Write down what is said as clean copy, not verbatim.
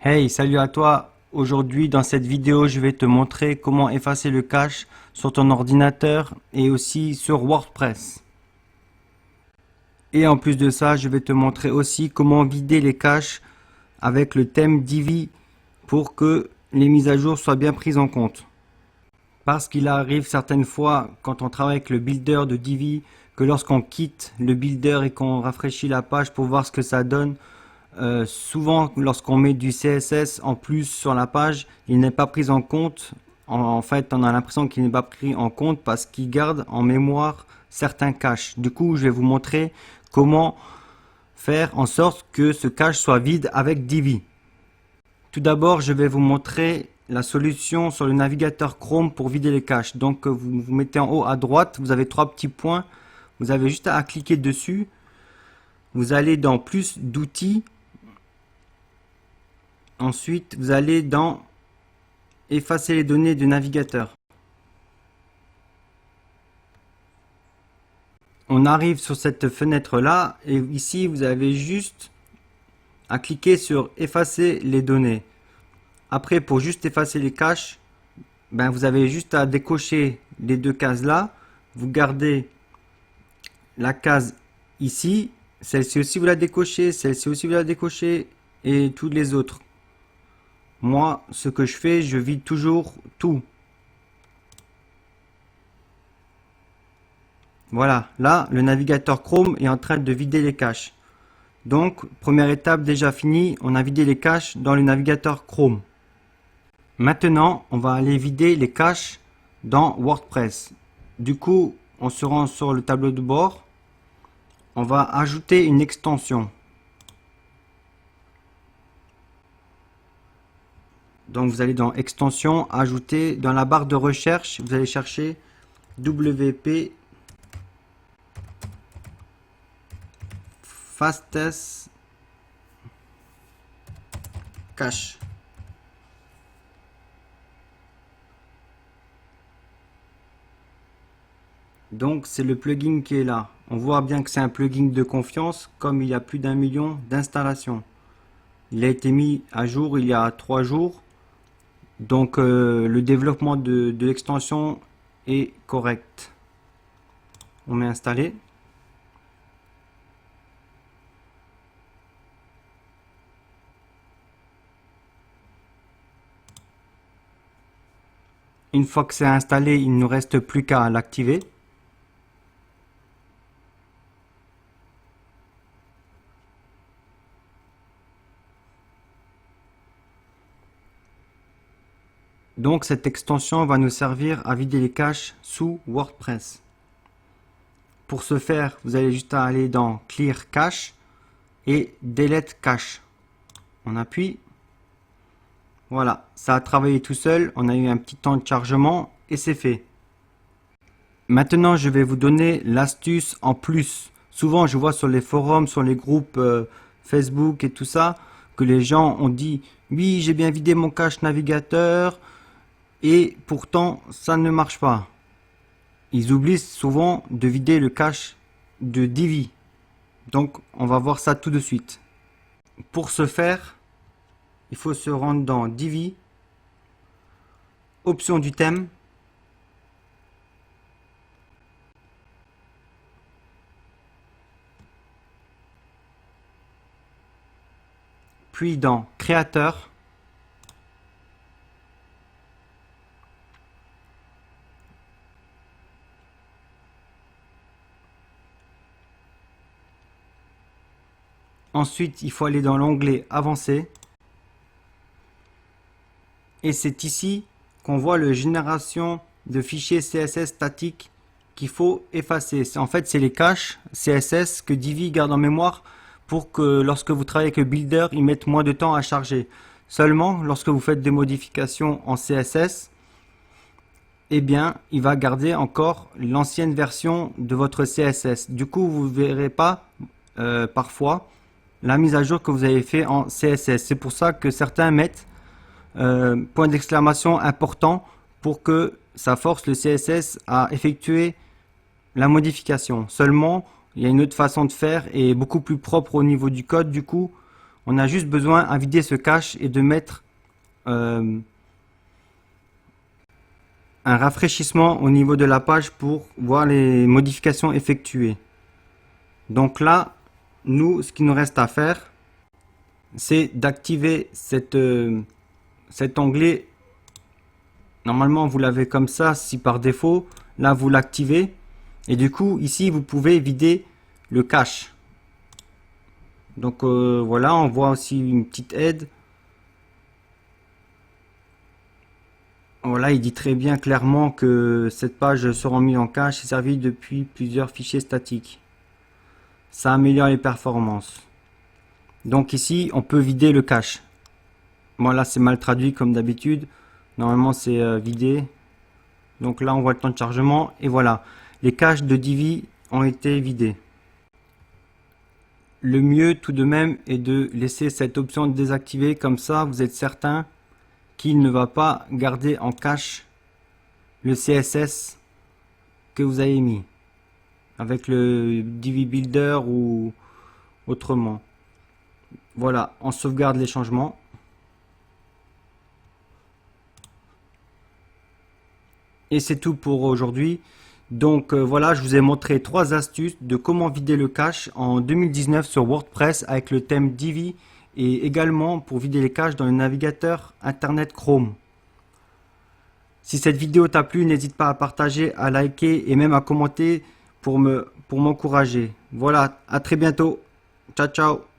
Hey, salut à toi. Aujourd'hui, dans cette vidéo, je vais te montrer comment effacer le cache sur ton ordinateur et aussi sur WordPress. Et en plus de ça, je vais te montrer aussi comment vider les caches avec le thème Divi pour que les mises à jour soient bien prises en compte. Parce qu'il arrive certaines fois, quand on travaille avec le builder de Divi, que lorsqu'on quitte le builder et qu'on rafraîchit la page pour voir ce que ça donne, souvent, lorsqu'on met du CSS en plus sur la page, il n'est pas pris en compte. En fait, on a l'impression qu'il n'est pas pris en compte parce qu'il garde en mémoire certains caches. Du coup, je vais vous montrer comment faire en sorte que ce cache soit vide avec Divi. Tout d'abord, je vais vous montrer la solution sur le navigateur Chrome pour vider les caches. Donc, vous mettez en haut à droite, vous avez trois petits points. Vous avez juste à cliquer dessus. Vous allez dans plus d'outils. Ensuite, vous allez dans effacer les données du navigateur. On arrive sur cette fenêtre là et ici vous avez juste à cliquer sur effacer les données. Après, pour juste effacer les caches, vous avez juste à décocher les deux cases là. Vous gardez la case ici, celle-ci aussi vous la décochez, celle-ci aussi vous la décochez et toutes les autres. Moi, ce que je fais, je vide toujours tout. Voilà, là, le navigateur Chrome est en train de vider les caches. Donc, première étape déjà finie, on a vidé les caches dans le navigateur Chrome. Maintenant, on va aller vider les caches dans WordPress. Du coup, on se rend sur le tableau de bord. On va ajouter une extension. Donc, vous allez dans extension, ajouter, dans la barre de recherche, vous allez chercher WP Fastest Cache. Donc c'est le plugin qui est là. On voit bien que c'est un plugin de confiance comme il y a plus d'1 million d'installations. Il a été mis à jour il y a 3 jours. Donc le développement de l'extension est correct. On met installer. Une fois que c'est installé, il ne nous reste plus qu'à l'activer. Donc cette extension va nous servir à vider les caches sous WordPress. Pour ce faire, vous allez juste aller dans Clear Cache et Delete Cache. On appuie. Voilà, ça a travaillé tout seul. On a eu un petit temps de chargement et c'est fait. Maintenant, je vais vous donner l'astuce en plus. Souvent, je vois sur les forums, sur les groupes Facebook et tout ça, que les gens ont dit oui, j'ai bien vidé mon cache navigateur et pourtant ça ne marche pas. Ils oublient souvent de vider le cache de Divi. Donc, on va voir ça tout de suite. Pour ce faire, il faut se rendre dans Divi, option du thème, puis dans Créateur, ensuite il faut aller dans l'onglet Avancé, et c'est ici qu'on voit le génération de fichiers CSS statiques qu'il faut effacer. En fait, c'est les caches CSS que Divi garde en mémoire pour que lorsque vous travaillez avec le builder, il mette moins de temps à charger. Seulement, lorsque vous faites des modifications en CSS, eh bien, il va garder encore l'ancienne version de votre CSS. Du coup, vous ne verrez pas parfois la mise à jour que vous avez fait en CSS. C'est pour ça que certains mettent point d'exclamation important pour que ça force le CSS à effectuer la modification. Seulement, il y a une autre façon de faire et beaucoup plus propre au niveau du code. Du coup, On a juste besoin à vider ce cache et de mettre un rafraîchissement au niveau de la page pour voir les modifications effectuées. Donc là, nous, ce qu'il nous reste à faire, c'est d'activer cet onglet. Normalement, vous l'avez comme ça, si par défaut, là, vous l'activez. Et du coup, ici, vous pouvez vider le cache. Donc voilà, on voit aussi une petite aide. Voilà, il dit très bien clairement que cette page sera mise en cache et servie depuis plusieurs fichiers statiques. Ça améliore les performances. Donc ici, on peut vider le cache. Voilà, c'est mal traduit comme d'habitude. Normalement, c'est vidé. Donc là, on voit le temps de chargement. Et voilà, les caches de Divi ont été vidés. Le mieux tout de même est de laisser cette option désactivée. Comme ça, vous êtes certain qu'il ne va pas garder en cache le CSS que vous avez mis avec le Divi Builder ou autrement. Voilà, on sauvegarde les changements. Et c'est tout pour aujourd'hui. Donc voilà, je vous ai montré 3 astuces de comment vider le cache en 2019 sur WordPress avec le thème Divi et également pour vider les caches dans le navigateur Internet Chrome. Si cette vidéo t'a plu, n'hésite pas à partager, à liker et même à commenter pour m'encourager. Voilà, à très bientôt. Ciao, ciao.